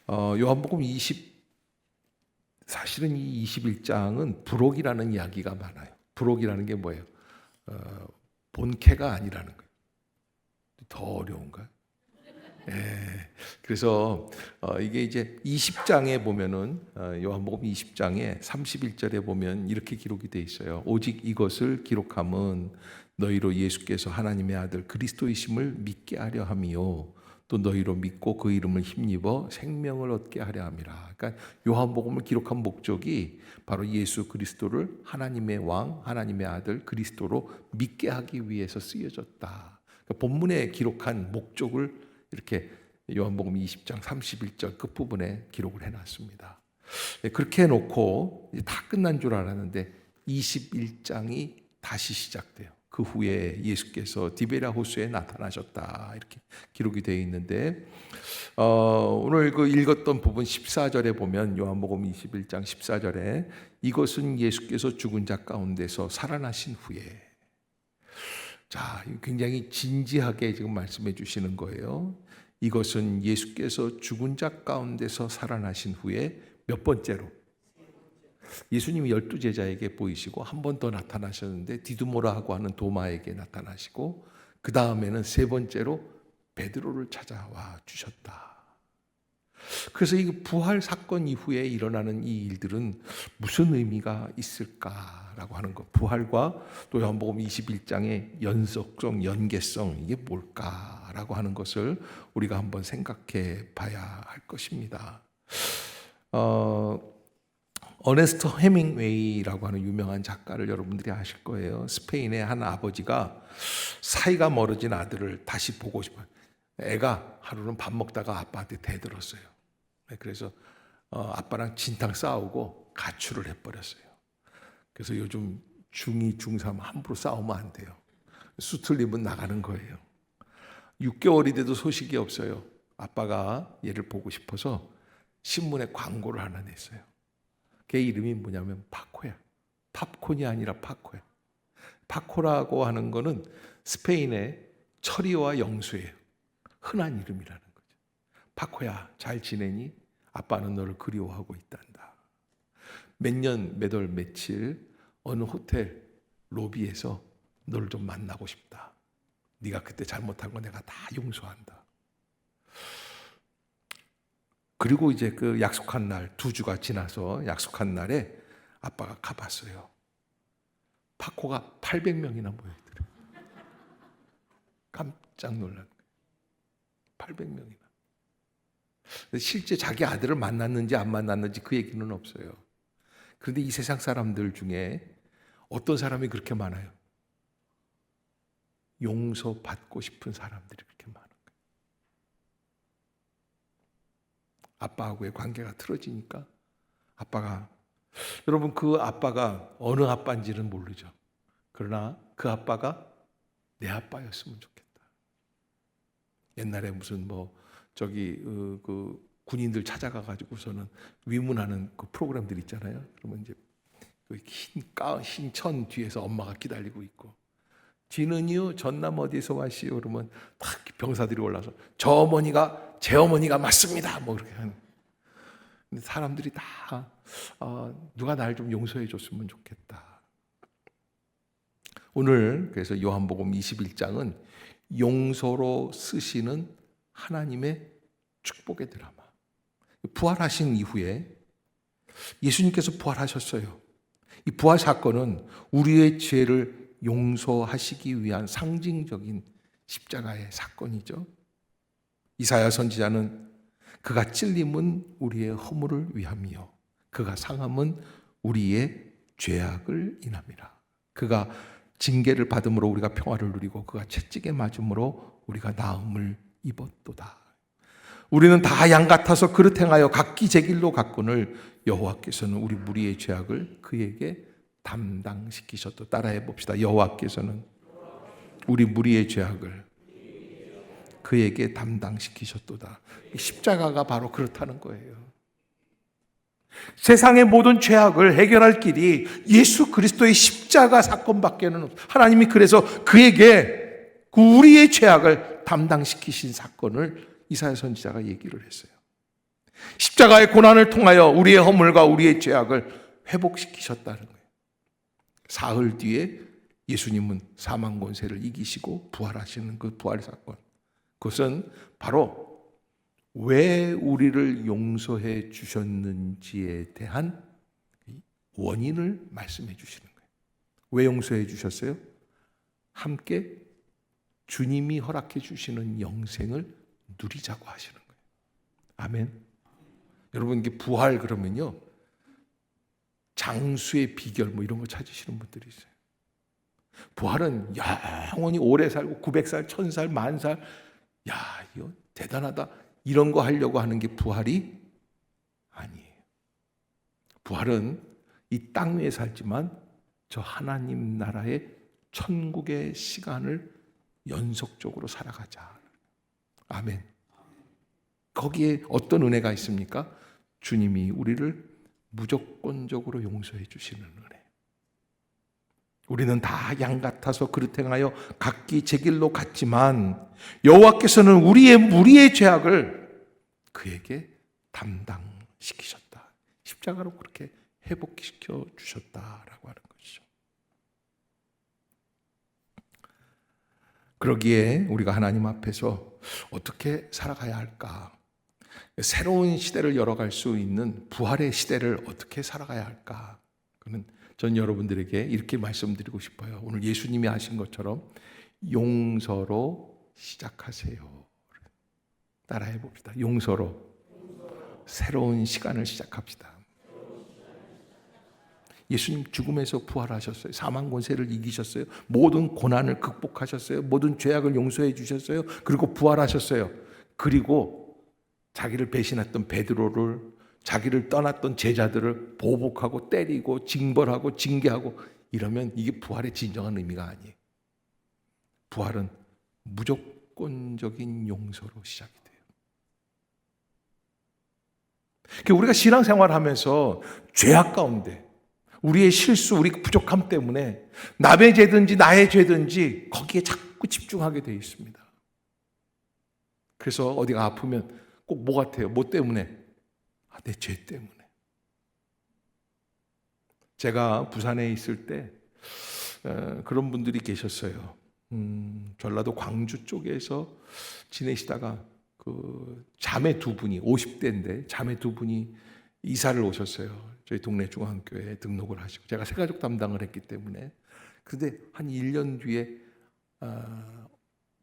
요한복음 사실은 이 21장은 부록이라는 이야기가 많아요. 부록이라는 게 뭐예요? 본캐가 아니라는 거예요. 더 어려운가요? 그래서 이게 이제 20장에 보면은 요한복음 20장에 31절에 보면 이렇게 기록이 돼 있어요. 오직 이것을 기록함은 너희로 예수께서 하나님의 아들 그리스도이심을 믿게 하려 함이요 또 너희로 믿고 그 이름을 힘입어 생명을 얻게 하려 함이라. 그러니까 요한복음을 기록한 목적이 바로 예수 그리스도를 하나님의 왕, 하나님의 아들 그리스도로 믿게 하기 위해서 쓰여졌다. 그러니까 본문에 기록한 목적을 이렇게 요한복음 20장 31절 끝부분에 기록을 해놨습니다. 그렇게 해놓고 다 끝난 줄 알았는데 21장이 다시 시작돼요. 그 후에 예수께서 디베랴 호수에 나타나셨다 이렇게 기록이 되어 있는데 오늘 그 읽었던 부분 14절에 보면 요한복음 21장 14절에 이것은 예수께서 죽은 자 가운데서 살아나신 후에, 자, 굉장히 진지하게 지금 말씀해 주시는 거예요. 이것은 예수께서 죽은 자 가운데서 살아나신 후에 몇 번째로? 예수님이 12제자에게 보이시고 한 번 더 나타나셨는데 디두모라고 하는 도마에게 나타나시고 그 다음에는 세 번째로 베드로를 찾아와 주셨다. 그래서 이 부활 사건 이후에 일어나는 이 일들은 무슨 의미가 있을까라고 하는 것, 부활과 또 요한복음 21장의 연속성, 연계성, 이게 뭘까라고 하는 것을 우리가 한번 생각해 봐야 할 것입니다. 어네스트 헤밍웨이라고 하는 유명한 작가를 여러분들이 아실 거예요. 스페인의 한 아버지가 사이가 멀어진 아들을 다시 보고 싶어요. 애가 하루는 밥 먹다가 아빠한테 대들었어요. 그래서 아빠랑 진탕 싸우고 가출을 해버렸어요. 그래서 요즘 중2, 중3 함부로 싸우면 안 돼요. 수틀리면 나가는 거예요. 6개월이 돼도 소식이 없어요. 아빠가 얘를 보고 싶어서 신문에 광고를 하나 냈어요. 걔 이름이 뭐냐면 파코야. 팝콘이 아니라 파코야. 파코라고 하는 거는 스페인의 철이와 영수예요. 흔한 이름이라는 거죠. 파코야, 잘 지내니? 아빠는 너를 그리워하고 있단다. 몇 월 며칠 어느 호텔 로비에서 너를 좀 만나고 싶다. 네가 그때 잘못한 거 내가 다 용서한다. 그리고 이제 그 약속한 날 2주가 지나서 약속한 날에 아빠가 가봤어요. 파코가 800명이나 모여있더래요. 깜짝 놀란 거예요. 800명이나. 실제 자기 아들을 만났는지 안 만났는지 그 얘기는 없어요. 그런데 이 세상 사람들 중에 어떤 사람이 그렇게 많아요? 용서받고 싶은 사람들이 그렇게 많아요. 아빠하고의 관계가 틀어지니까 여러분 그 아빠가 어느 아빠인지는 모르죠. 그러나 그 아빠가 내 아빠였으면 좋겠다. 옛날에 무슨 그 군인들 찾아가 가지고서는 위문하는 그 프로그램들 있잖아요. 그러면 이제 그 흰 천 뒤에서 엄마가 기다리고 있고 지는요 전남 어디에서 왔시요? 그러면 탁 병사들이 올라서 저 어머니가 제 어머니가 맞습니다. 그렇게 하는. 근데 사람들이 다 누가 날 좀 용서해 줬으면 좋겠다. 오늘 그래서 요한복음 21장은 용서로 쓰시는 하나님의 축복의 드라마. 부활하신 이후에 예수님께서 부활하셨어요. 이 부활 사건은 우리의 죄를 용서하시기 위한 상징적인 십자가의 사건이죠. 이사야 선지자는 그가 찔림은 우리의 허물을 위함이요 그가 상함은 우리의 죄악을 인함이라. 그가 징계를 받음으로 우리가 평화를 누리고 그가 채찍에 맞음으로 우리가 나음을 입었도다. 우리는 다 양 같아서 그릇 행하여 각기 제 길로 갔거늘 여호와께서는 우리 무리의 죄악을 그에게 담당시키셨다. 따라해 봅시다. 여호와께서는 우리 무리의 죄악을 그에게 담당시키셨도다. 십자가가 바로 그렇다는 거예요. 세상의 모든 죄악을 해결할 길이 예수 그리스도의 십자가 사건밖에는 없어요. 하나님이 그래서 그에게 그 우리의 죄악을 담당시키신 사건을 이사야 선지자가 얘기를 했어요. 십자가의 고난을 통하여 우리의 허물과 우리의 죄악을 회복시키셨다는 거예요. 사흘 뒤에 예수님은 사망 권세를 이기시고 부활하시는 그 부활 사건, 그것은 바로 왜 우리를 용서해 주셨는지에 대한 원인을 말씀해 주시는 거예요. 왜 용서해 주셨어요? 함께 주님이 허락해 주시는 영생을 누리자고 하시는 거예요. 아멘. 여러분, 이게 부활 그러면요, 장수의 비결 뭐 이런 거 찾으시는 분들이 있어요. 부활은 영원히 오래 살고 900살, 1000살, 10,000살, 야, 이거 대단하다, 이런 거 하려고 하는 게 부활이 아니에요. 부활은 이 땅 위에 살지만 저 하나님 나라의 천국의 시간을 연속적으로 살아가자. 아멘. 거기에 어떤 은혜가 있습니까? 주님이 우리를 무조건적으로 용서해 주시는 은혜. 우리는 다 양 같아서 그릇 행하여 각기 제 길로 갔지만 여호와께서는 우리의 죄악을 그에게 담당시키셨다. 십자가로 그렇게 회복시켜 주셨다라고 하는 것이죠. 그러기에 우리가 하나님 앞에서 어떻게 살아가야 할까? 새로운 시대를 열어갈 수 있는 부활의 시대를 어떻게 살아가야 할까? 그는 전 여러분들에게 이렇게 말씀드리고 싶어요. 오늘 예수님이 하신 것처럼 용서로 시작하세요. 따라해 봅시다. 용서로 새로운 시간을 시작합시다. 예수님 죽음에서 부활하셨어요. 사망 권세를 이기셨어요. 모든 고난을 극복하셨어요. 모든 죄악을 용서해 주셨어요. 그리고 부활하셨어요. 그리고 자기를 배신했던 베드로를, 자기를 떠났던 제자들을 보복하고 때리고 징벌하고 징계하고 이러면 이게 부활의 진정한 의미가 아니에요. 부활은 무조건적인 용서로 시작이 돼요. 그러니까 우리가 신앙생활을 하면서 죄악 가운데 우리의 실수, 우리 부족함 때문에 남의 죄든지 나의 죄든지 거기에 자꾸 집중하게 되어 있습니다. 그래서 어디가 아프면 꼭 뭐 같아요? 뭐 때문에? 내 죄 때문에. 제가 부산에 있을 때 그런 분들이 계셨어요. 전라도 광주 쪽에서 지내시다가 그 자매 두 분이 50대인데 자매 두 분이 이사를 오셨어요. 저희 동네 중앙교회에 등록을 하시고 제가 새가족 담당을 했기 때문에. 그런데 한 1년 뒤에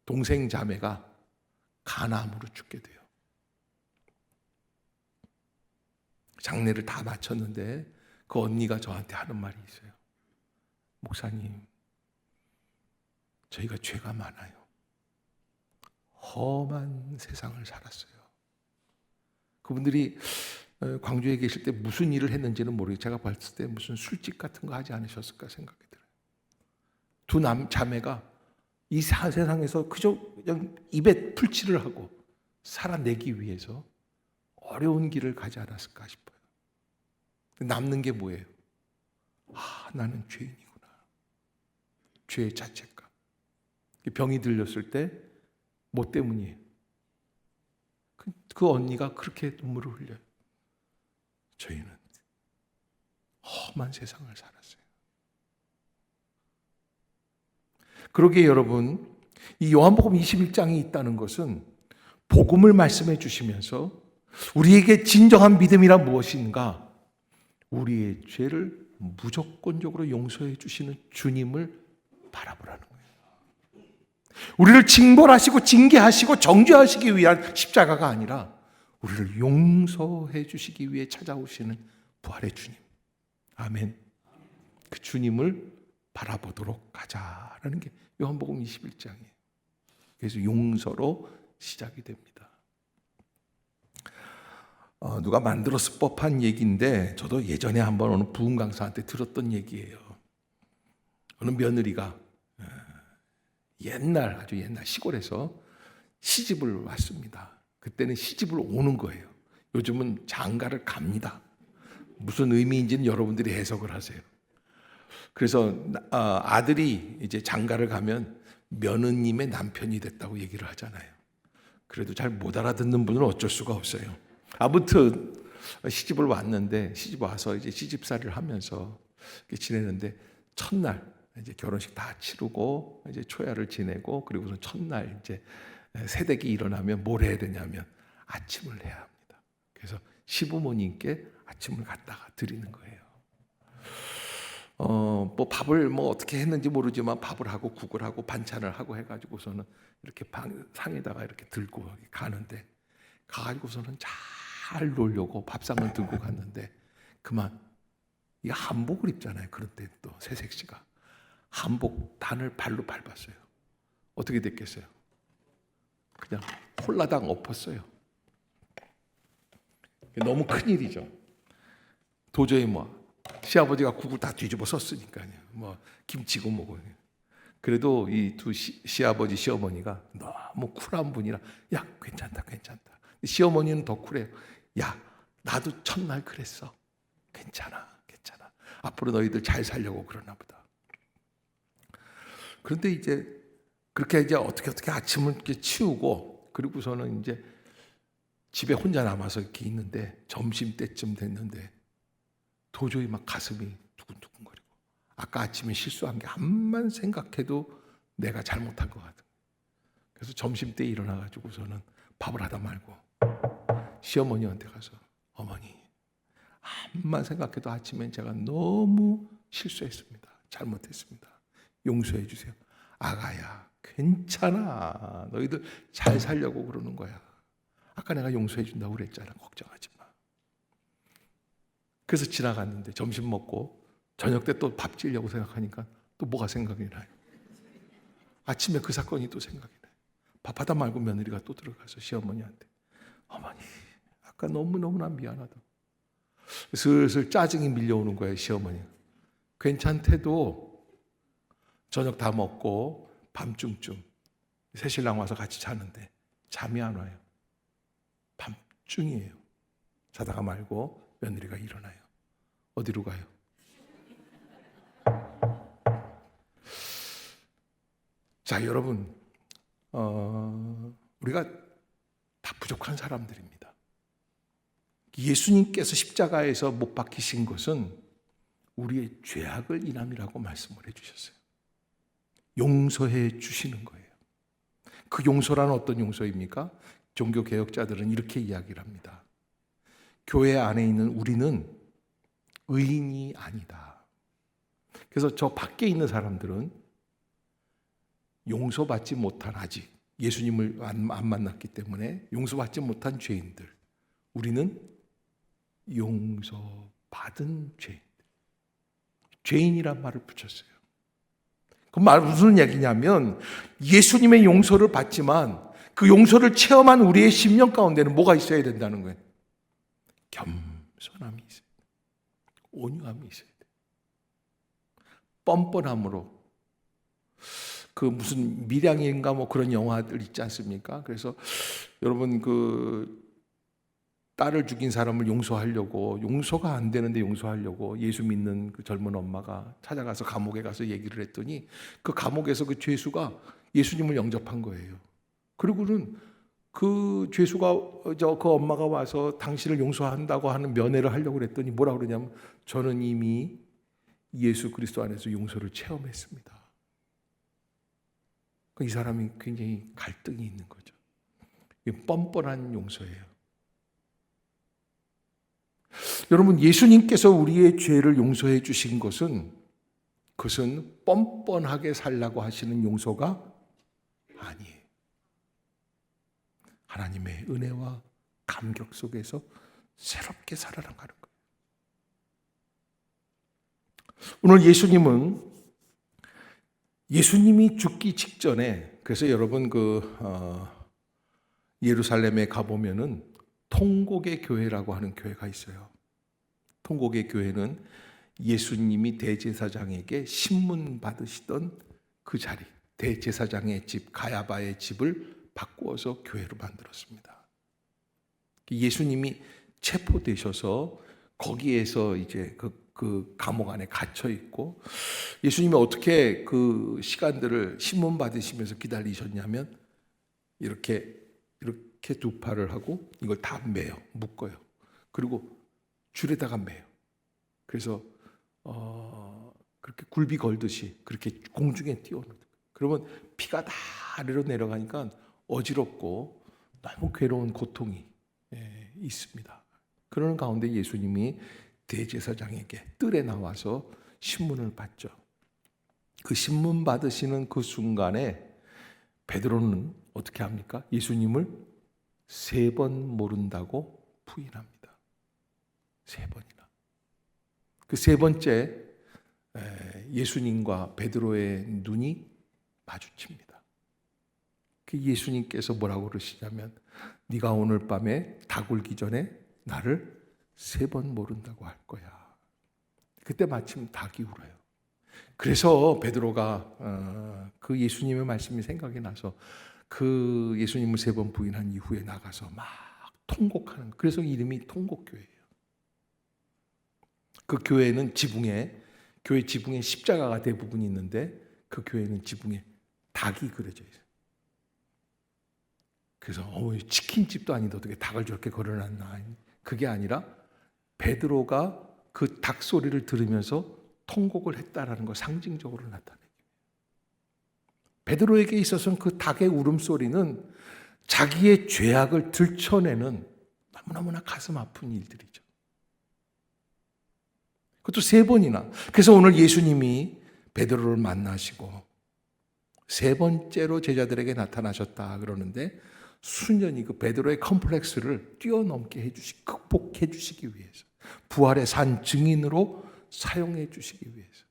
동생 자매가 간암으로 죽게 돼요. 장례를 다 마쳤는데 그 언니가 저한테 하는 말이 있어요. 목사님, 저희가 죄가 많아요. 험한 세상을 살았어요. 그분들이 광주에 계실 때 무슨 일을 했는지는 모르겠어요. 제가 봤을 때 무슨 술집 같은 거 하지 않으셨을까 생각이 들어요. 두 자매가 이 세상에서 그저 그냥 입에 풀칠을 하고 살아내기 위해서 어려운 길을 가지 않았을까 싶어요. 남는 게 뭐예요? 나는 죄인이구나. 죄의 자책감. 병이 들렸을 때 뭐 때문이에요? 그 언니가 그렇게 눈물을 흘려요. 저희는 험한 세상을 살았어요. 그러기에 여러분, 이 요한복음 21장이 있다는 것은 복음을 말씀해 주시면서 우리에게 진정한 믿음이란 무엇인가? 우리의 죄를 무조건적으로 용서해 주시는 주님을 바라보라는 거예요. 우리를 징벌하시고 징계하시고 정죄하시기 위한 십자가가 아니라 우리를 용서해 주시기 위해 찾아오시는 부활의 주님. 아멘. 그 주님을 바라보도록 하자라는 게 요한복음 21장이에요. 그래서 용서로 시작이 됩니다. 누가 만들었을 법한 얘기인데 저도 예전에 한번 어느 부흥 강사한테 들었던 얘기예요. 어느 며느리가 아주 옛날 시골에서 시집을 왔습니다. 그때는 시집을 오는 거예요. 요즘은 장가를 갑니다. 무슨 의미인지는 여러분들이 해석을 하세요. 그래서 아들이 이제 장가를 가면 며느님의 남편이 됐다고 얘기를 하잖아요. 그래도 잘 못 알아듣는 분은 어쩔 수가 없어요. 아무튼 시집을 왔는데 시집 와서 이제 시집살이를 하면서 이렇게 지내는데 첫날 이제 결혼식 다 치르고 이제 초야를 지내고 그리고서 첫날 이제 새댁이 일어나면 뭘 해야 되냐면 아침을 해야 합니다. 그래서 시부모님께 아침을 갖다가 드리는 거예요. 뭐 밥을 뭐 어떻게 했는지 모르지만 밥을 하고 국을 하고 반찬을 하고 해가지고서는 이렇게 상에다가 이렇게 들고 가는데 가가지고서는 잘 놀려고 밥상을 들고 갔는데 그만 이 한복을 입잖아요. 그런 때 또 새색 씨가 한복 단을 발로 밟았어요. 어떻게 됐겠어요? 그냥 홀라당 엎었어요. 너무 큰일이죠. 도저히 뭐 시아버지가 국을 다 뒤집어 썼으니까요. 뭐 김치고 뭐고. 그래도 이 두 시아버지 시어머니가 너무 쿨한 분이라 야 괜찮다 괜찮다. 시어머니는 더 쿨해요. 야 나도 첫날 그랬어. 괜찮아 괜찮아. 앞으로 너희들 잘 살려고 그러나 보다. 그런데 이제 그렇게 이제 어떻게 아침을 이렇게 치우고 그리고서는 이제 집에 혼자 남아서 이렇게 있는데 점심 때쯤 됐는데 도저히 막 가슴이 두근두근거리고 아까 아침에 실수한 게 암만 생각해도 내가 잘못한 것 같은. 그래서 점심 때 일어나가지고서는 밥을 하다 말고 시어머니한테 가서 어머니 암만 생각해도 아침엔 제가 너무 실수했습니다. 잘못했습니다. 용서해 주세요. 아가야 괜찮아. 너희들 잘 살려고 그러는 거야. 아까 내가 용서해 준다고 그랬잖아. 걱정하지 마. 그래서 지나갔는데 점심 먹고 저녁 때 또 밥 지려고 생각하니까 또 뭐가 생각이 나요. 아침에 그 사건이 또 생각이 나요. 밥하다 말고 며느리가 또 들어가서 시어머니한테 어머니 아까 너무너무나 미안하다. 슬슬 짜증이 밀려오는 거예요. 시어머니 괜찮대도 저녁 다 먹고 밤중쯤 새신랑 와서 같이 자는데 잠이 안 와요. 밤중이에요. 자다가 말고 며느리가 일어나요. 어디로 가요? 자, 여러분, 우리가 다 부족한 사람들입니다. 예수님께서 십자가에서 못 박히신 것은 우리의 죄악을 인함이라고 말씀을 해주셨어요. 용서해 주시는 거예요. 그 용서란 어떤 용서입니까? 종교 개혁자들은 이렇게 이야기를 합니다. 교회 안에 있는 우리는 의인이 아니다. 그래서 저 밖에 있는 사람들은 용서받지 못한 아직 예수님을 안 만났기 때문에 용서받지 못한 죄인들. 우리는 용서받은 죄인들. 죄인이란 말을 붙였어요. 그 말 무슨 얘기냐면 예수님의 용서를 받지만 그 용서를 체험한 우리의 심령 가운데는 뭐가 있어야 된다는 거예요. 겸손함이 있어야 돼. 온유함이 있어야 돼. 뻔뻔함으로 그 무슨 밀양인가 뭐 그런 영화들 있지 않습니까? 그래서 여러분 그 딸을 죽인 사람을 용서하려고 용서가 안 되는데 용서하려고 예수 믿는 그 젊은 엄마가 찾아가서 감옥에 가서 얘기를 했더니 그 감옥에서 그 죄수가 예수님을 영접한 거예요. 그리고는 그 죄수가 그 엄마가 와서 당신을 용서한다고 하는 면회를 하려고 그랬더니 뭐라 그러냐면 저는 이미 예수 그리스도 안에서 용서를 체험했습니다. 이 사람이 굉장히 갈등이 있는 거죠. 이게 뻔뻔한 용서예요. 여러분 예수님께서 우리의 죄를 용서해 주신 것은 그것은 뻔뻔하게 살라고 하시는 용서가 아니에요. 하나님의 은혜와 감격 속에서 새롭게 살아나가는 거예요. 오늘 예수님이 죽기 직전에 그래서 여러분 예루살렘에 가보면은 통곡의 교회라고 하는 교회가 있어요. 통곡의 교회는 예수님이 대제사장에게 신문 받으시던 그 자리, 대제사장의 집, 가야바의 집을 바꾸어서 교회로 만들었습니다. 예수님이 체포되셔서 거기에서 이제 그 감옥 안에 갇혀 있고 예수님이 어떻게 그 시간들을 신문 받으시면서 기다리셨냐면 이렇게 이렇게 두 팔을 하고 이걸 다 매요. 묶어요. 그리고 줄에다가 매요. 그래서 그렇게 굴비 걸듯이 그렇게 공중에 띄워놓는 거예요. 그러면 피가 다 아래로 내려가니까 어지럽고 너무 괴로운 고통이 있습니다. 그러는 가운데 예수님이 대제사장에게 뜰에 나와서 신문을 받죠. 그 신문 받으시는 그 순간에 베드로는 어떻게 합니까? 예수님을 3번 모른다고 부인합니다. 3번이나. 그 3번째 예수님과 베드로의 눈이 마주칩니다. 그 예수님께서 뭐라고 그러시냐면 네가 오늘 밤에 닭 울기 전에 나를 3번 모른다고 할 거야. 그때 마침 닭이 울어요. 그래서 베드로가 그 예수님의 말씀이 생각이 나서 그 예수님을 3번 부인한 이후에 나가서 막 통곡하는, 그래서 이름이 통곡교회예요. 그 교회는 교회 지붕에 십자가가 대부분 있는데 그 교회는 지붕에 닭이 그려져 있어요. 그래서 치킨집도 아닌데 어떻게 닭을 저렇게 걸어놨나. 그게 아니라 베드로가 그 닭 소리를 들으면서 통곡을 했다라는 걸 상징적으로 나타내요. 베드로에게 있어서는 그 닭의 울음소리는 자기의 죄악을 들춰내는 너무너무나 가슴 아픈 일들이죠. 그것도 3번이나. 그래서 오늘 예수님이 베드로를 만나시고 3번째로 제자들에게 나타나셨다 그러는데 순전히 그 베드로의 컴플렉스를 뛰어넘게 극복해 주시기 위해서, 부활의 산 증인으로 사용해 주시기 위해서.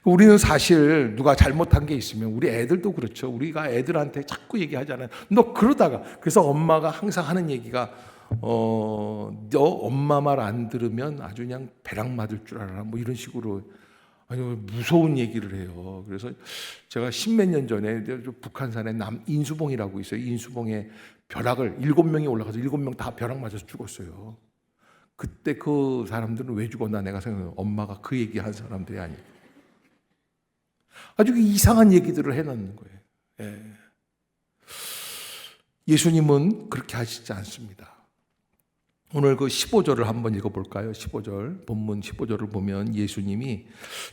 우리는 사실 누가 잘못한 게 있으면, 우리 애들도 그렇죠. 우리가 애들한테 자꾸 얘기하잖아요. 너 그러다가. 그래서 엄마가 항상 하는 얘기가 너 엄마 말 안 들으면 아주 그냥 배락 맞을 줄 알아. 뭐 이런 식으로 아주 무서운 얘기를 해요. 그래서 제가 10몇 년 전에 북한산에 인수봉이라고 있어요. 인수봉에 벼락을 7명이 올라가서 7명 다 벼락 맞아서 죽었어요. 그때 그 사람들은 왜 죽었나 내가 생각해요. 엄마가 그 얘기한 사람들이 아니에요. 아주 이상한 얘기들을 해놓는 거예요. 예수님은 그렇게 하시지 않습니다. 오늘 그 15절을 한번 읽어볼까요? 15절, 본문 15절을 보면 예수님이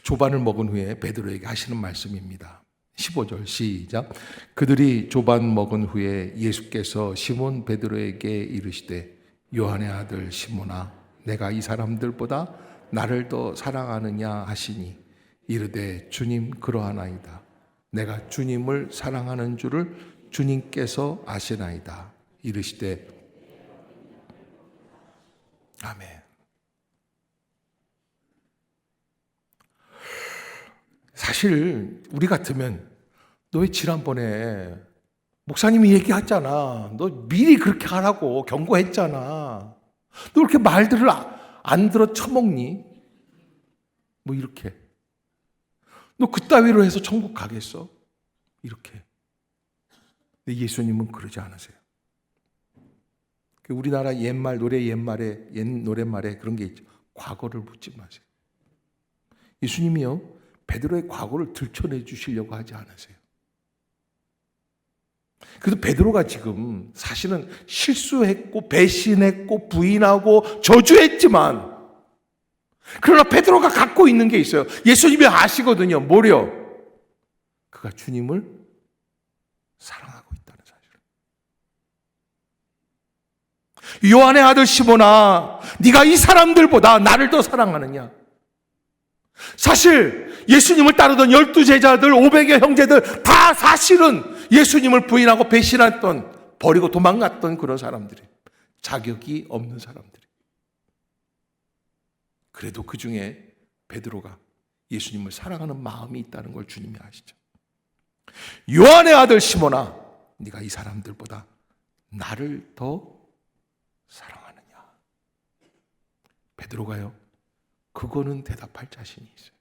조반을 먹은 후에 베드로에게 하시는 말씀입니다. 15절 시작. 그들이 조반 먹은 후에 예수께서 시몬 베드로에게 이르시되 요한의 아들 시몬아 내가 이 사람들보다 나를 더 사랑하느냐 하시니 이르되 주님 그러하나이다. 내가 주님을 사랑하는 줄을 주님께서 아시나이다. 이르시되 아멘. 사실 우리 같으면 너 왜 지난번에 목사님이 얘기했잖아. 너 미리 그렇게 하라고 경고했잖아. 너 이렇게 말들을 안 들어 처먹니? 뭐 이렇게. 너 그따위로 해서 천국 가겠어? 이렇게. 근데 예수님은 그러지 않으세요. 우리나라 옛 노랫말에 그런 게 있죠. 과거를 묻지 마세요. 예수님이요, 베드로의 과거를 들춰내 주시려고 하지 않으세요. 그래서 베드로가 지금 사실은 실수했고 배신했고 부인하고 저주했지만, 그러나 베드로가 갖고 있는 게 있어요. 예수님이 아시거든요. 뭐래요? 그가 주님을 사랑하고 있다는 사실을. 요한의 아들 시몬아, 네가 이 사람들보다 나를 더 사랑하느냐? 사실 예수님을 따르던 12제자들, 500의 형제들 다 사실은 예수님을 부인하고 배신했던, 버리고 도망갔던 그런 사람들이, 자격이 없는 사람들이. 그래도 그 중에 베드로가 예수님을 사랑하는 마음이 있다는 걸 주님이 아시죠. 요한의 아들 시몬아, 네가 이 사람들보다 나를 더 사랑하느냐? 베드로가요, 그거는 대답할 자신이 있어요.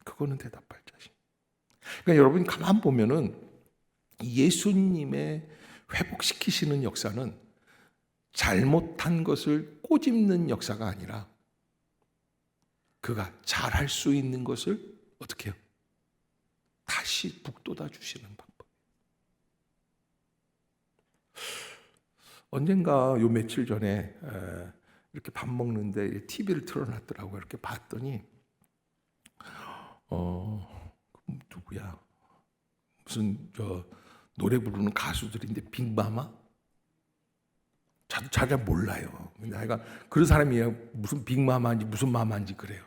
그거는 대답할 자신. 그러니까 여러분 가만 보면은 예수님의 회복시키시는 역사는 잘못한 것을 꼬집는 역사가 아니라 그가 잘할 수 있는 것을 어떻게 해요? 다시 북돋아 주시는 방법. 언젠가 요 며칠 전에 이렇게 밥 먹는데 TV를 틀어놨더라고요. 이렇게 봤더니 누구야? 무슨 노래 부르는 가수들인데 빅마마? 저도 잘 몰라요. 근데 내가 그런 사람이에요. 무슨 빅마마인지 무슨 마마인지 그래요.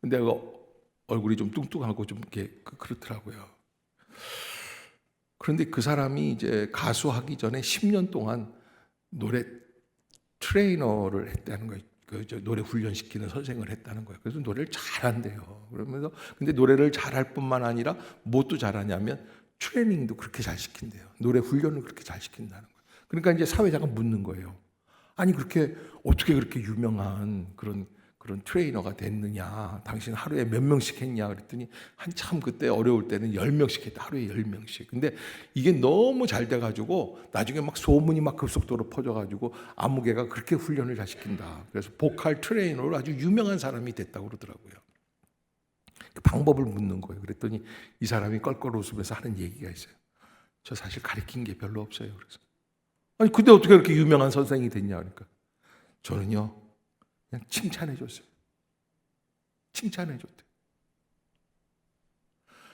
근데 얼굴이 좀 뚱뚱하고 좀 이렇게 그렇더라고요. 그런데 그 사람이 이제 가수하기 전에 10년 동안 노래 트레이너를 했다는 거예요. 노래 훈련시키는 선생을 했다는 거예요. 그래서 노래를 잘한대요. 그러면서 근데 노래를 잘할 뿐만 아니라 뭣도 잘하냐면 트레이닝도 그렇게 잘 시킨대요. 노래 훈련을 그렇게 잘 시킨다는 거예요. 그러니까 이제 사회자가 묻는 거예요. 아니 그렇게 어떻게 그렇게 유명한 그런 트레이너가 됐느냐? 당신 하루에 몇 명씩 했냐? 그랬더니 한참 그때 어려울 때는 10명씩 했다. 하루에 10명씩. 근데 이게 너무 잘 돼가지고 나중에 막 소문이 막 급속도로 퍼져가지고 아무개가 그렇게 훈련을 잘 시킨다. 그래서 보컬 트레이너로 아주 유명한 사람이 됐다고 그러더라고요. 그 방법을 묻는 거예요. 그랬더니 이 사람이 껄껄 웃으면서 하는 얘기가 있어요. 저 사실 가르친 게 별로 없어요. 그래서 아니 근데 어떻게 그렇게 유명한 선생이 됐냐? 그러니까 저는요. 그냥 칭찬해 줬어요. 칭찬해 줬대요.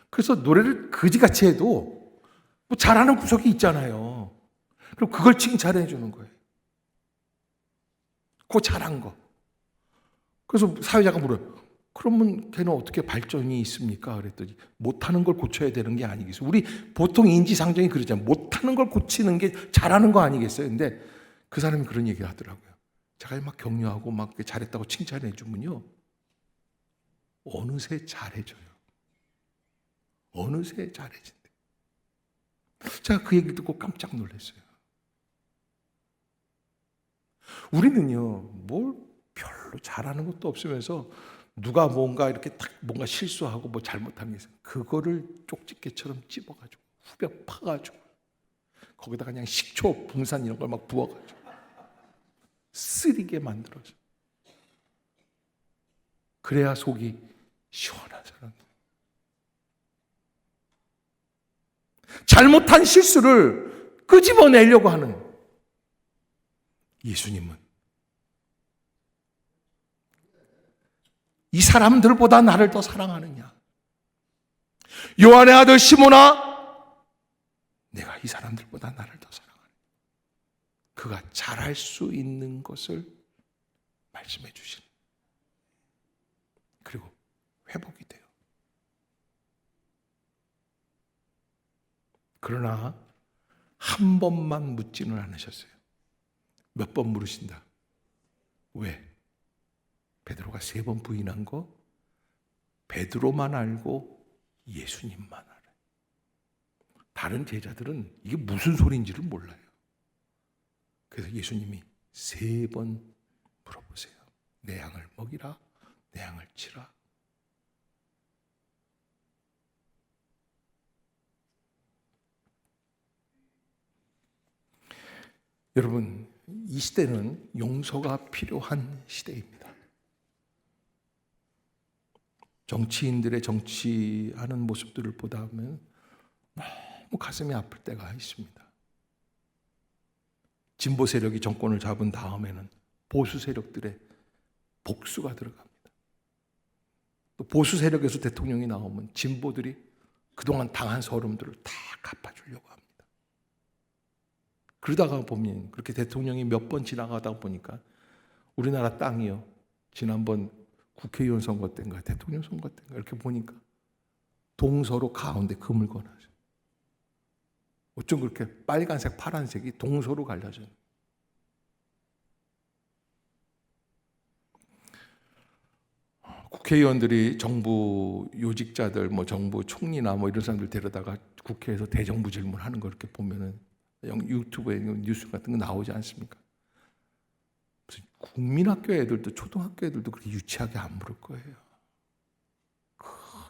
그래서 노래를 그지같이 해도 뭐 잘하는 구석이 있잖아요. 그럼 그걸 칭찬해 주는 거예요. 그 잘한 거. 그래서 사회자가 물어요. 그러면 걔는 어떻게 발전이 있습니까? 그랬더니 못하는 걸 고쳐야 되는 게 아니겠어요. 우리 보통 인지상정이 그러잖아요. 못하는 걸 고치는 게 잘하는 거 아니겠어요? 근데 그 사람이 그런 얘기를 하더라고요. 제가 막 격려하고 막 잘했다고 칭찬해 주면요. 어느새 잘해져요. 어느새 잘해진대. 제가 그 얘기 듣고 깜짝 놀랐어요. 우리는요, 뭘 별로 잘하는 것도 없으면서 누가 뭔가 이렇게 딱 뭔가 실수하고 뭐 잘못한 게 있어요. 그거를 쪽집게처럼 찝어가지고 후벼 파가지고 거기다가 그냥 식초, 붕산 이런 걸 막 부어가지고 쓰리게 만들어서 그래야 속이 시원한 사람. 잘못한 실수를 끄집어내려고 하는 예수님은 이 사람들보다 나를 더 사랑하느냐? 요한의 아들 시몬아, 내가 이 사람들보다 나를 더 사랑하느냐? 그가 잘할 수 있는 것을 말씀해 주신. 그리고 회복이 돼요. 그러나 한 번만 묻지는 않으셨어요. 몇 번 물으신다. 왜? 베드로가 3번 부인한 거 베드로만 알고 예수님만 알아요. 다른 제자들은 이게 무슨 소리인지를 몰라요. 그래서 예수님이 3번 물어보세요. 내 양을 먹이라, 내 양을 치라. 여러분, 이 시대는 용서가 필요한 시대입니다. 정치인들의 정치하는 모습들을 보다 보면 너무 가슴이 아플 때가 있습니다. 진보 세력이 정권을 잡은 다음에는 보수 세력들의 복수가 들어갑니다. 또 보수 세력에서 대통령이 나오면 진보들이 그동안 당한 서름들을 다 갚아주려고 합니다. 그러다가 보면 그렇게 대통령이 몇 번 지나가다 보니까 우리나라 땅이요. 지난번 국회의원 선거 때인가 대통령 선거 때인가 이렇게 보니까 동서로 가운데 금을 권하죠. 어쩜 그렇게 빨간색 파란색이 동서로 갈라져요. 국회의원들이 정부 요직자들 뭐 정부 총리나 뭐 이런 사람들 데려다가 국회에서 대정부 질문하는 거 이렇게 보면은 유튜브에 뉴스 같은 거 나오지 않습니까? 무슨 국민학교 애들도 초등학교 애들도 그렇게 유치하게 안 물을 거예요.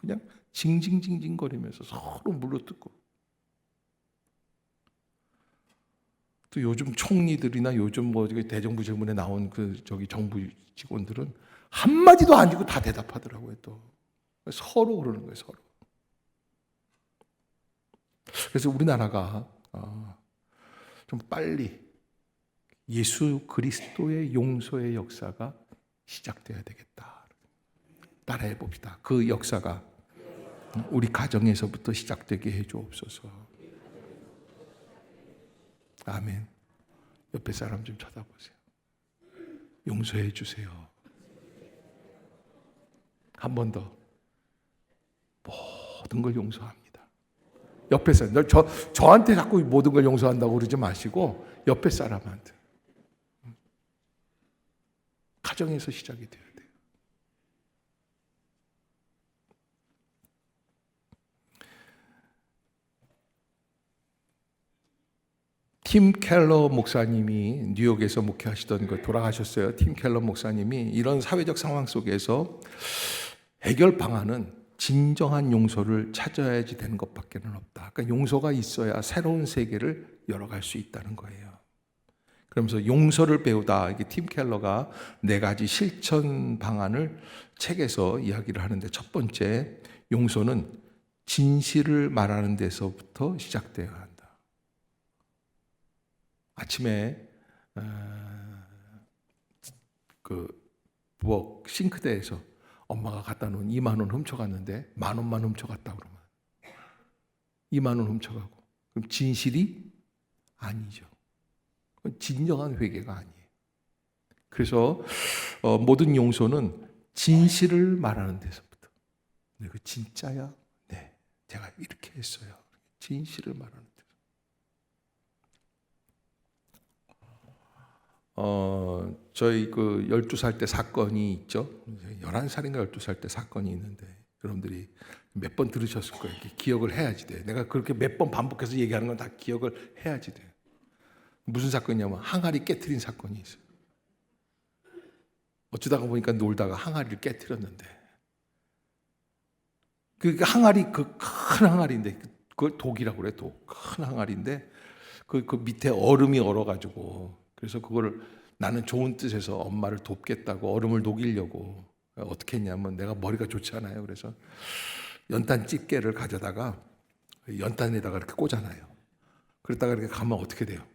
그냥 징징징징거리면서 서로 물어뜯고. 또 요즘 총리들이나 요즘 뭐 대정부 질문에 나온 정부 직원들은 한마디도 안 주고 다 대답하더라고요. 또 서로 그러는 거예요. 서로. 그래서 우리나라가 좀 빨리 예수 그리스도의 용서의 역사가 시작돼야 되겠다. 따라해 봅시다. 그 역사가 우리 가정에서부터 시작되게 해주옵소서. 아멘. 옆에 사람 좀 쳐다보세요. 용서해 주세요. 한 번 더. 모든 걸 용서합니다. 옆에 사람, 저한테 자꾸 모든 걸 용서한다고 그러지 마시고 옆에 사람한테. 가정에서 시작이 돼야 돼요. 팀 켈러 목사님이 뉴욕에서 목회하시던 거 돌아가셨어요. 팀 켈러 목사님이 이런 사회적 상황 속에서 해결 방안은 진정한 용서를 찾아야지 되는 것밖에는 없다. 그러니까 용서가 있어야 새로운 세계를 열어갈 수 있다는 거예요. 그러면서 용서를 배우다. 이게 팀 켈러가 4가지 실천 방안을 책에서 이야기를 하는데, 첫 번째, 용서는 진실을 말하는 데서부터 시작되어야 한다. 아침에 부엌 싱크대에서 엄마가 갖다 놓은 2만 원 훔쳐갔는데 10,000원만 훔쳐갔다 그러면 2만 원 훔쳐가고, 그럼 진실이 아니죠. 그건 진정한 회개가 아니에요. 그래서 모든 용서는 진실을 말하는 데서부터. 그 진짜야? 네, 제가 이렇게 했어요. 진실을 말하는 데서. 저희 12살 때 사건이 있죠. 11살인가 12살 때 사건이 있는데, 여러분들이 몇 번 들으셨을 거예요. 기억을 해야지 돼. 내가 그렇게 몇 번 반복해서 얘기하는 건 다 기억을 해야지 돼. 무슨 사건이냐면 항아리 깨트린 사건이 있어요. 어쩌다가 보니까 놀다가 항아리를 깨트렸는데, 그 항아리, 그 큰 항아리인데, 그걸 독이라고 그래. 큰 항아리인데 그 밑에 얼음이 얼어가지고, 그래서 그거를 나는 좋은 뜻에서 엄마를 돕겠다고 얼음을 녹이려고 어떻게 했냐면, 내가 머리가 좋지 않아요. 그래서 연탄 집게를 가져다가 연탄에다가 이렇게 꽂아놔요. 그러다가 이렇게 가면 어떻게 돼요?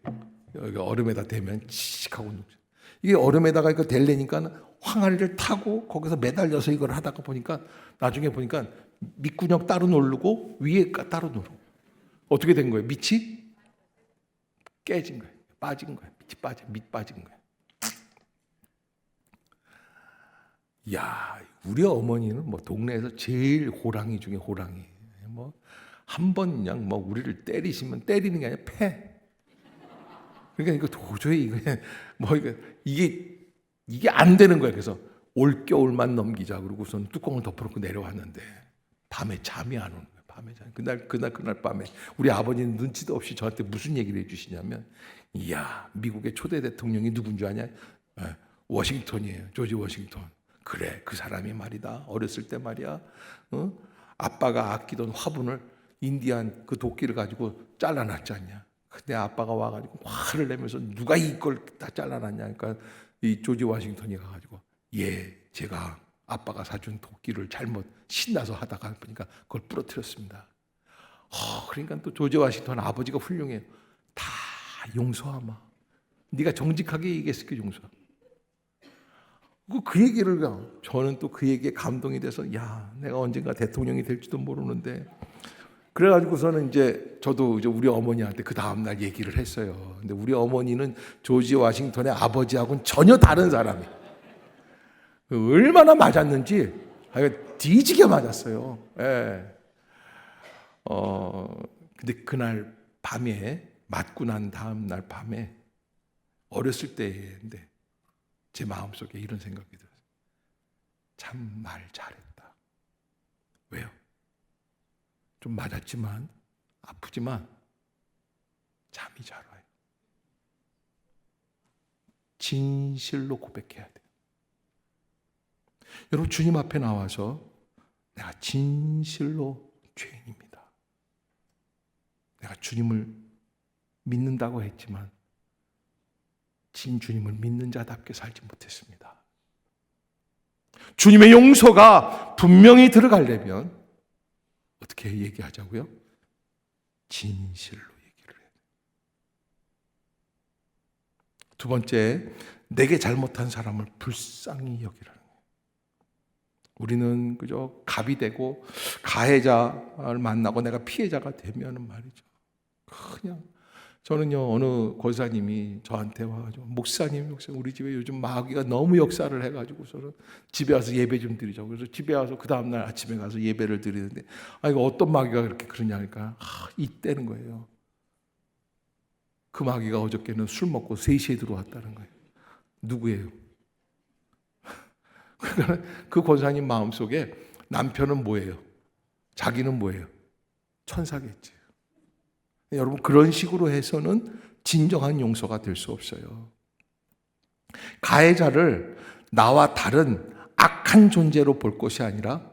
여기 얼음에다 대면 칙 하고 녹죠. 이게 얼음에다가 이거 대려니까 항아리를 타고 거기서 매달려서 이걸 하다가 보니까, 나중에 보니까 밑구녕 따로 누르고 위에 따로 누르고, 어떻게 된 거예요? 밑이 깨진 거예요. 빠진 거예요. 밑 빠진 거예요. 야, 우리 어머니는 뭐 동네에서 제일 호랑이 중에 호랑이. 뭐 한 번 그냥 뭐 우리를 때리시면 때리는 게 아니라 패. 그러니까 이거 도저히 이게 안 되는 거예요. 그래서 올 겨울만 넘기자 그러고선 뚜껑을 덮어놓고 내려왔는데 밤에 잠이 안 오는 거예요. 그날 밤에 우리 아버지는 눈치도 없이 저한테 무슨 얘기를 해주시냐면, 이야, 미국의 초대 대통령이 누군 줄 아냐? 워싱턴이에요. 조지 워싱턴. 그래, 그 사람이 말이다. 어렸을 때 말이야, 아빠가 아끼던 화분을 인디안 그 도끼를 가지고 잘라놨지 않냐? 근데 아빠가 와가지고 화를 내면서 누가 이걸 다 잘라놨냐? 그러니까 이 조지 워싱턴이 가가지고, 제가 아빠가 사준 도끼를 잘못 신나서 하다가 보니까 그걸 부러뜨렸습니다. 그러니까 또 조지 워싱턴 아버지가 훌륭해요. 다 용서하마. 네가 정직하게 얘기했으니까 용서하마. 그 얘기를, 저는 또 그 얘기에 감동이 돼서, 내가 언젠가 대통령이 될지도 모르는데, 그래가지고서는 저도 우리 어머니한테 그 다음날 얘기를 했어요. 근데 우리 어머니는 조지 워싱턴의 아버지하고는 전혀 다른 사람이에요. 얼마나 맞았는지 뒤지게 맞았어요. 예. 근데 그날 밤에, 맞고 난 다음 날 밤에, 어렸을 때인데 제 마음속에 이런 생각이 들었어요. 참 말 잘했다. 왜요? 좀 맞았지만, 아프지만 잠이 잘 와요. 진실로 고백해야 돼요. 여러분, 주님 앞에 나와서 내가 진실로 죄인입니다. 내가 주님을 믿는다고 했지만 주님을 믿는 자답게 살지 못했습니다. 주님의 용서가 분명히 들어가려면 어떻게 얘기하자고요? 진실로 얘기를 해요. 두 번째, 내게 잘못한 사람을 불쌍히 여기라는 거예요. 우리는 그저 갑이 되고 가해자를 만나고 내가 피해자가 되면은 말이죠. 그냥 저는요, 어느 권사님이 저한테 와가지고 목사님, 우리 집에 요즘 마귀가 너무 역사를 해가지고 저는 집에 와서 예배 좀 드리자고. 그래서 집에 와서 그 다음날 아침에 가서 예배를 드리는데, 이거 어떤 마귀가 그렇게 그러냐니까, 이때는 거예요. 그 마귀가 어저께는 술 먹고 3시에 들어왔다는 거예요. 누구예요? 그러니까 그 권사님 마음속에 남편은 뭐예요? 자기는 뭐예요? 천사겠지. 여러분, 그런 식으로 해서는 진정한 용서가 될 수 없어요. 가해자를 나와 다른 악한 존재로 볼 것이 아니라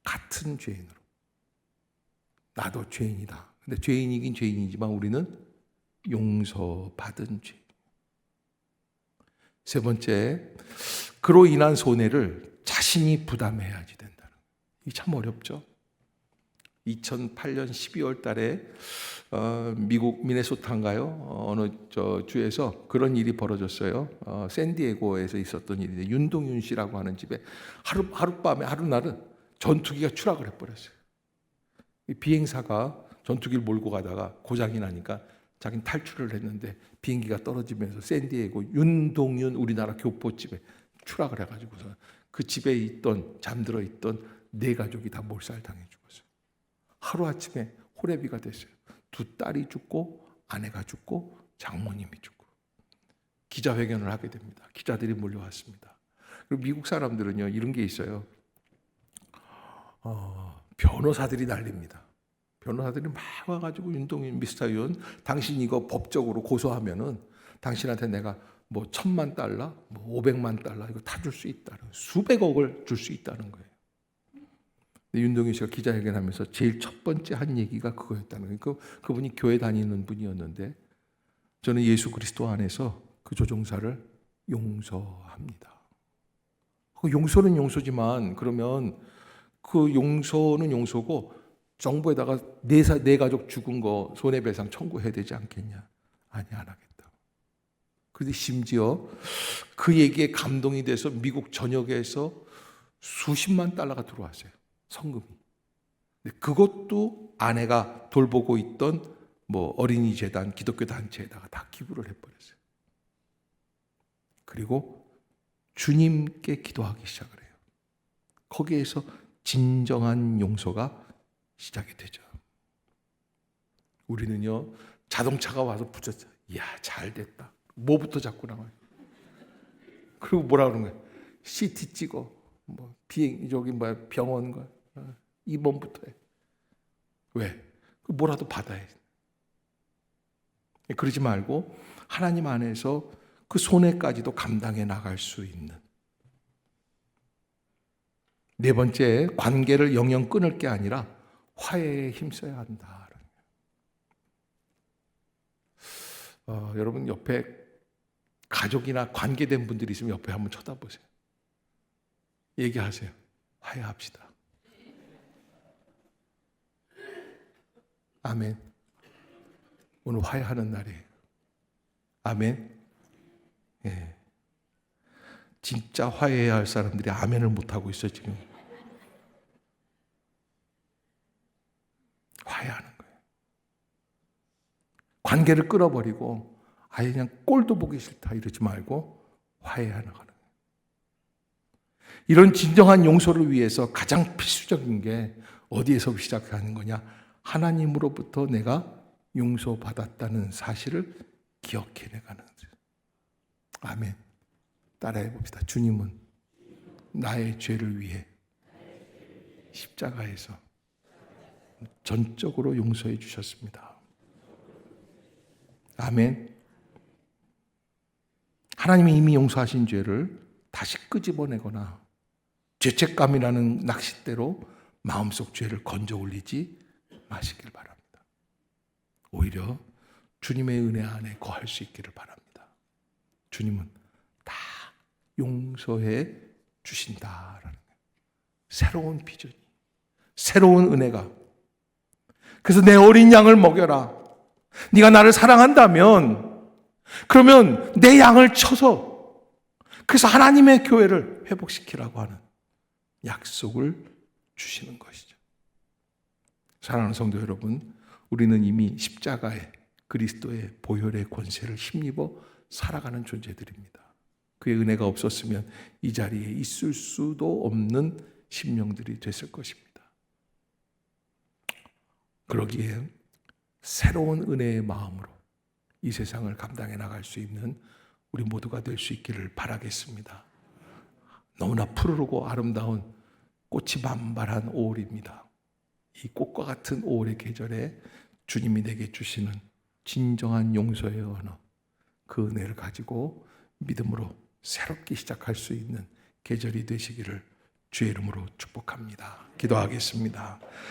같은 죄인으로. 나도 죄인이다. 근데 죄인이긴 죄인이지만 우리는 용서받은 죄인. 세 번째, 그로 인한 손해를 자신이 부담해야지 된다는. 이게 참 어렵죠. 2008년 12월 달에 미국 미네소타인가요? 어느 주에서 그런 일이 벌어졌어요. 샌디에고에서 있었던 일인데, 윤동윤 씨라고 하는 집에 하룻밤에 하루날은 전투기가 추락을 해버렸어요. 비행사가 전투기를 몰고 가다가 고장이 나니까 자기는 탈출을 했는데 비행기가 떨어지면서 샌디에고 윤동윤 우리나라 교포집에 추락을 해가지고서 그 집에 잠들어 있던 4가족이 다 몰살당해 죽었어요. 하루아침에 호래비가 됐어요. 2딸이 죽고 아내가 죽고 장모님이 죽고. 기자회견을 하게 됩니다. 기자들이 몰려왔습니다. 그리고 미국 사람들은요, 이런 게 있어요. 변호사들이 난립니다. 변호사들이 막 와가지고 윤동윤 미스터 윤, 당신 이거 법적으로 고소하면은 당신한테 내가 뭐 $10,000,000, 뭐 $500,000 이거 다 줄 수 있다는, 수백억을 줄 수 있다는 거예요. 윤동윤 씨가 기자회견하면서 제일 첫 번째 한 얘기가 그거였다는 거예요. 그분이 교회 다니는 분이었는데, 저는 예수 그리스도 안에서 그 조종사를 용서합니다. 용서는 용서지만 그러면 그 용서는 용서고 정부에다가 내 가족 죽은 거 손해배상 청구해야 되지 않겠냐? 아니, 안 하겠다. 그런데 심지어 그 얘기에 감동이 돼서 미국 전역에서 수십만 달러가 들어왔어요. 성금이. 그것도 아내가 돌보고 있던 뭐 어린이 재단, 기독교 단체에다가 다 기부를 해버렸어요. 그리고 주님께 기도하기 시작을 해요. 거기에서 진정한 용서가 시작이 되죠. 우리는요, 자동차가 와서 붙였어요. 이야, 잘 됐다. 뭐부터 잡고 나와요? 그리고 뭐라 그러는 거예요? CT 찍어. 뭐 병원 가. 입원부터 해. 왜? 뭐라도 받아야 해. 그러지 말고 하나님 안에서 그 손해까지도 감당해 나갈 수 있는. 네 번째, 관계를 영영 끊을 게 아니라 화해에 힘써야 한다. 여러분 옆에 가족이나 관계된 분들이 있으면 옆에 한번 쳐다보세요. 얘기하세요. 화해합시다. 아멘. 오늘 화해하는 날이에요. 아멘. 예. 진짜 화해해야 할 사람들이 아멘을 못하고 있어요, 지금. 화해하는 거예요. 관계를 끊어버리고 아예 그냥 꼴도 보기 싫다 이러지 말고 화해하는 거예요. 이런 진정한 용서를 위해서 가장 필수적인 게 어디에서 시작하는 거냐? 하나님으로부터 내가 용서받았다는 사실을 기억해 내가는 거죠. 아멘. 따라해 봅시다. 주님은 나의 죄를 위해 십자가에서 전적으로 용서해 주셨습니다. 아멘. 하나님이 이미 용서하신 죄를 다시 끄집어내거나 죄책감이라는 낚싯대로 마음속 죄를 건져 올리지 마시길 바랍니다. 오히려 주님의 은혜 안에 거할 수 있기를 바랍니다. 주님은 다 용서해 주신다라는 거예요. 새로운 비전이, 새로운 은혜가. 그래서 내 어린 양을 먹여라. 네가 나를 사랑한다면 그러면 내 양을 쳐서 그래서 하나님의 교회를 회복시키라고 하는 약속을 주시는 것이죠. 사랑하는 성도 여러분, 우리는 이미 십자가의 그리스도의 보혈의 권세를 힘입어 살아가는 존재들입니다. 그의 은혜가 없었으면 이 자리에 있을 수도 없는 심령들이 됐을 것입니다. 그러기에 새로운 은혜의 마음으로 이 세상을 감당해 나갈 수 있는 우리 모두가 될 수 있기를 바라겠습니다. 너무나 푸르르고 아름다운 꽃이 만발한 5월입니다. 이 꽃과 같은 5월의 계절에 주님이 내게 주시는 진정한 용서의 언어, 그 은혜를 가지고 믿음으로 새롭게 시작할 수 있는 계절이 되시기를 주의 이름으로 축복합니다. 기도하겠습니다.